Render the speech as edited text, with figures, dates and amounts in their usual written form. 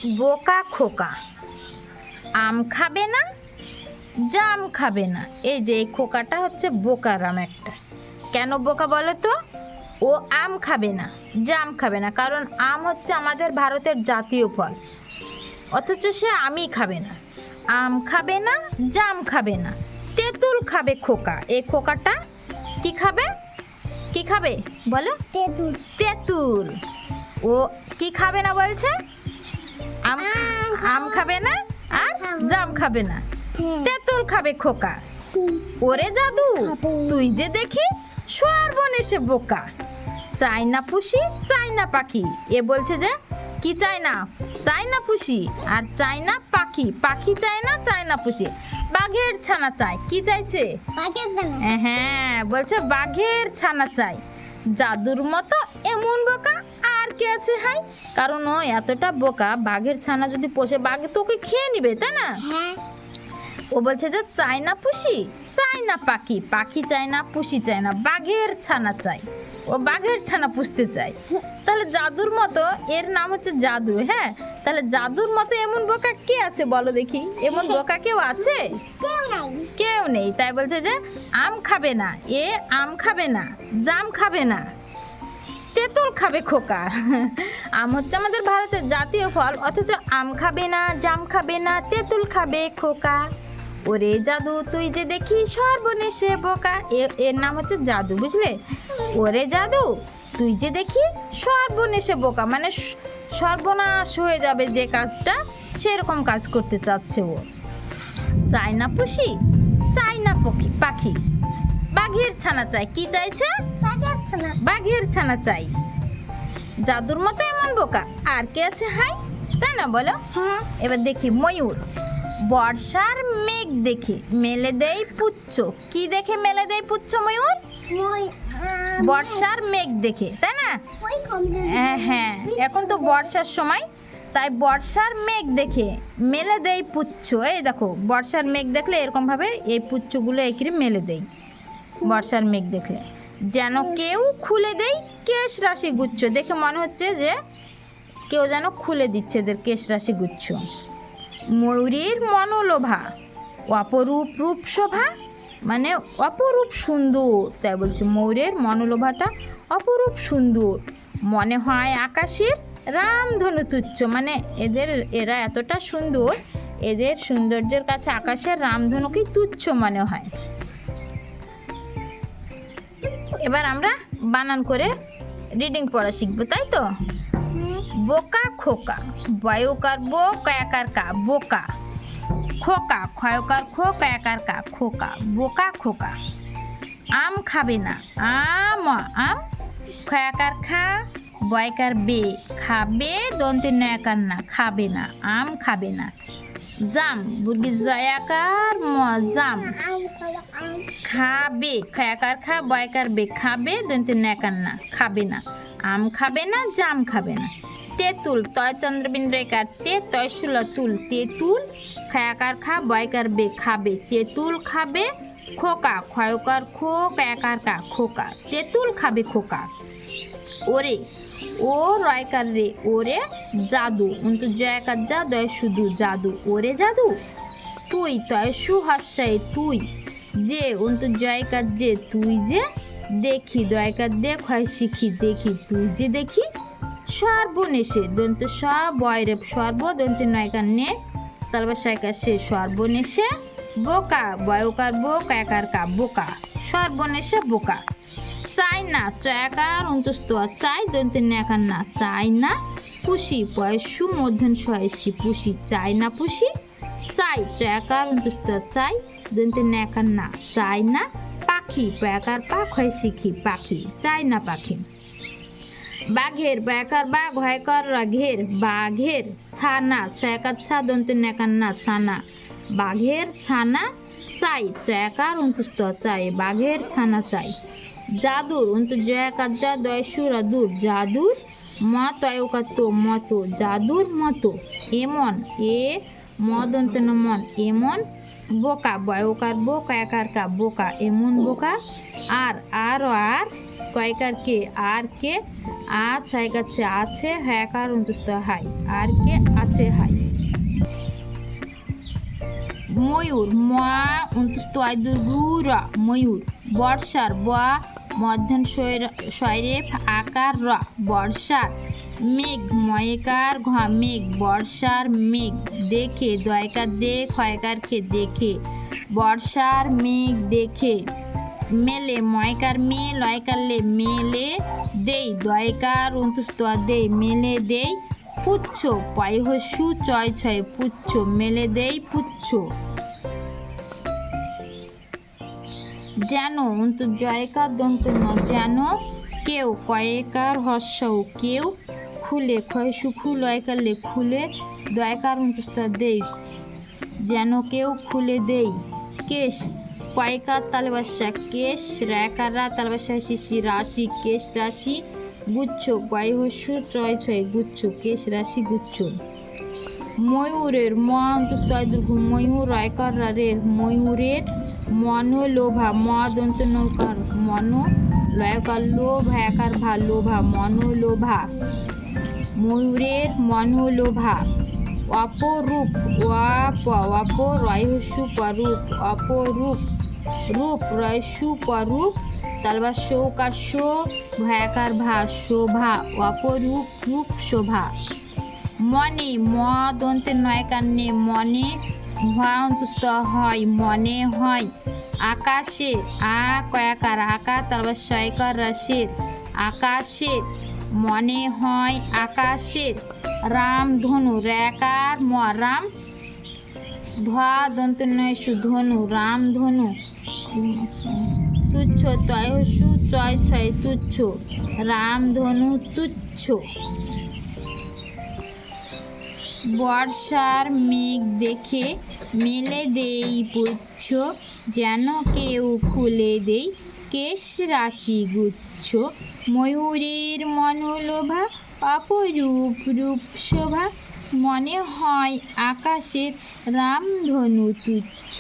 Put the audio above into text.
বোকা খোকা, আম খাবে না, জাম খাবে না। এই যে এই খোকাটা হচ্ছে বোকার আম একটা। কেন বোকা বলো তো? ও আম খাবে না, জাম খাবে না, কারণ আম হচ্ছে আমাদের ভারতের জাতীয় ফল, অথচ সে আমই খাবে না। আম খাবে না, জাম খাবে না, তেঁতুল খাবে খোকা। এই খোকাটা কি খাবে? কি খাবে বলো? তেঁতুল। তেঁতুল। ও কি খাবে না বলছে? আম আম খাবে না আর জাম খাবে না, তেঁতুল খাবে খোকা। ওরে জাদু, তুই যে দেখি সর্বনেশে বোকা। চাই না পুষি, চাই না পাখি। এ বলছে যে কি চাই না? চাই না পুষি আর চাই না পাখি। পাখি চাই না, চাই না পুষি। বাঘের ছানা চাই। কি চাইছে? হ্যাঁ, বলছে বাঘের ছানা চাই। জাদুর মতো এমন বোকা আর কে আছে হাই? কারণ ও এতটা বোকা, বাঘের ছানা যদি পোষে বাঘ তো ওকে খেয়ে নিবে, তাই না? ও বলছে যে চাই না পুষি, চাই না পাখি। পাখি চাই না, পুষি চাই না, বাঘের ছানা চাই। ও বাঘের ছানা পুষতে চাই। তাহলে জাদুর মতো, এর নাম হচ্ছে জাদু। হ্যাঁ, তাহলে জাদুর মতো এমন বোকা কে আছে বলো দেখি? এমন বোকা কেউ আছে? কেউ নেই। তাই বলছে যে আম খাবে না, এ আম খাবে না, জাম খাবে না, তেঁতুল খাবে খোকা। আম হচ্ছে আমাদের ভারতের জাতীয় ফল, অথচ আম খাবে না, জাম খাবে না, তেঁতুল খাবে খোকা। ওরে জাদু, তুই যে দেখি সর্বনেশে বোকা। এর নাম হচ্ছে জাদু, বুঝলে? ওরে জাদু, তুই যে দেখি সর্বনেশে বোকা, মানে সর্বনাশ হয়ে যাবে যে কাজটা, সেরকম কাজ করতে চাচ্ছে ও। চাই না পুষি, চাই না পাখি, বাঘের ছানা চাই। কি চাইছে? বাঘের ছানা চাই। জাদুর মতো এমন বোকা আর কে আছে হাই? তাই না বলো? এবার দেখি ময়ূর। বর্ষার মেঘ দেখে মেলে দেয় পুচ্ছ। কি দেখে মেলে দেয় পুচ্ছ ময়ূর? বর্ষার মেঘ দেখে, তাই না? হ্যাঁ, এখন তো বর্ষার সময়, তাই বর্ষার মেঘ দেখে মেলে দেয় পুচ্ছ। এই দেখো, বর্ষার মেঘ দেখলে এরকম ভাবে এই পুচ্ছগুলো এঁকে মেলে দেয়। বর্ষার মেঘ দেখলে যেন কেউ খুলে দেয় কেশ রাশি গুচ্ছ। দেখে মনে হচ্ছে যে কেউ যেন খুলে দিচ্ছে এদের কেশ রাশি গুচ্ছ। ময়ূরীর মনোলোভা, অপরূপ রূপ শোভা, মানে অপরূপ সুন্দর। তাই বলছে ময়ূরের মনোলোভাটা অপরূপ সুন্দর। মনে হয় আকাশের রামধনু তুচ্ছ, মানে এরা এতটা সুন্দর, এদের সৌন্দর্যের কাছে আকাশের রামধনুকেই তুচ্ছ মনে হয়। এবার আমরা বানান করে রিডিং পড়া শিখবো, তাই তো? বোকা খোকা, বয়কার বো, কয়াকার কা, বোকা। খোকা, ক্ষয়কার খো, কয়াকার কা, খোকা। বোকা খোকা। আম খাবে না, আম। খয়াকার খা, বয়কার বে, খাবে, দন্তে নয়াকার না, খাবে না, আম খাবে না। জাম, বুর্গি জয়াকার ম, জাম। খাবে, খয়াকার খা, বয়কার বে, খাবে, দন্তে নয়াকার না, খাবে না, আম খাবে না, জাম খাবে না। তেঁতুল, তয় চন্দ্রবিন্দু একার তে, তয় শুল তুল, তেঁতুল। খয়াকার খা, বয়কার বে, খাবে, তেঁতুল খাবে। খোকা, ক্ষয়কার খো, কয়াকার কা, খোকা। তেঁতুল খাবে খোকা। ওরে, ও রয়কার রে, ওরে জাদু, অন্তু জয়াকার যা, দয় শুধু জাদু। ওরে জাদু, তুই, তয় সুহাস্যায় তুই, যে, অন্তু জয়কার যে, তুই যে দেখি, দয়কার দেখ হয় শিখি, দেখি, তুই যে দেখি সর্বনেশে, দন্ত সব বয়রে সর্ব, দন্ত নয়কার নে, তারপর সয়কার সে, সর্বনেশে বোকা। বয়কার বো, কয়াকার কা, বোকা। সর্বনেশে বোকা। চাই না, চয়াকার অন্তস্থ চাই, দন্তে নয়াকার না, চাই না। পুষি, পয়সু মধ্যন সয়সী, পুষি, চাই না পুষি। চাই, চয়াকার অন্তস্থ চাই, দন্তে নয়াকার না, চাই না। পাখি, পয়াকার পা, ক্ষয় শিখি, পাখি, চাই না পাখি। বাঘের, বয়াকার বা, ঘয়কার ঘের, বাঘের। ছানা, ছয়াকার ছা, দন্তে নয়াকার না, ছানা। বাঘের ছানা চাই, চয়াকার অন্তস্থ চাই, বাঘের ছানা চাই। জাদুর, অন্তু জয়াকার যা, দয় সুর দূর, জাদুর। মত অয়কাত মতো, জাদুর মতো। এমন, এ মদন্ত মন, এমন। বোকা, বয়কার বো, কয়াকার কা, বোকা, এমন বোকা। আর কয়কার কে, আর কে, আ ছয়কার চে আছে, হ্যাকার অন্তস্থ হাই, আর কে আছে হাই। ময়ূর, ম অন্তস্থ আই দীর্ঘ র, ময়ূর। বর্ষার, ব মধ্যাহ্ন শৈরেফ আকার র, বর্ষার। মেঘ, ময়কার ঘ, মেঘ, বর্ষার মেঘ। দেখে, দয়কার দে, ক্ষয়কার খে, দেখে, বর্ষার মেঘ দেখে। মেলে, ময়কার মে, লয়কার লে, মেলে দেই, দয়কার অন্তস্থ দেই, মেলে দেই। পুচ্ছ, পয়হস্যু চয় ছয়, পুচ্ছ, মেলে দেই পুচ্ছ। যেন জয়কার দন্ত ন, যেন কেউ, কয়কার হস্যও কেউ। খুলে, ক্ষয়সু খু, লয়কার লে, খুলে, দয়কার অন্তস্থ দেই, যেন কেউ খুলে দেই। কেশ, কয়কার তালবাসা কেশ, রেকার রা তালবাসা শিশি, রাশি, কেশ রাশি। গুচ্ছ, গয়হস্যু চয় ছয়, গুচ্ছ, কেশ রাশি গুচ্ছ। ময়ূরের, ম অন্তস্থ আই দীর্ঘ, ময়ূর, রয়কার রের, ময়ূরের। মনোলোভা, ম দন্ত নৌকার, মন, লয়কার লো, ভয়াকার ভা, লোভা, মনোলোভা। ময়ূরের মনোলোভা। অপরূপ, অপ, অপ রয়স্যু পরূপ, অপরূপ। রূপ, রয়স্যু পরূপ, তালবা শৌকাশ্য, ভয়াকার ভা, শোভা, অপরূপ রূপ শোভা। মনে, ম দন্তে নয়কার নে, মনে, হ অন্তস্থ হয়, মনে হয়। আকাশের, আ কয়াকার আকার, তালবা শয়কার রাশের, আকাশের। মনে হয় আকাশের। রাম ধনু, রেকার ম, রাম, ধোয়া দন্ত নয়সু, ধনু, রাম ধনু। তুচ্ছ, তয়সু চয় ছয়, তুচ্ছ, রাম ধনু তুচ্ছ। বর্ষার মেঘ দেখে মেলে দেই পুচ্ছ, যেন কেউ খুলে দেই কেশ রাশি গুচ্ছ। ময়ূরের মনোলোভা, অপরূপ রূপ শোভা, মনে হয় আকাশের, রামধনু তুচ্ছ।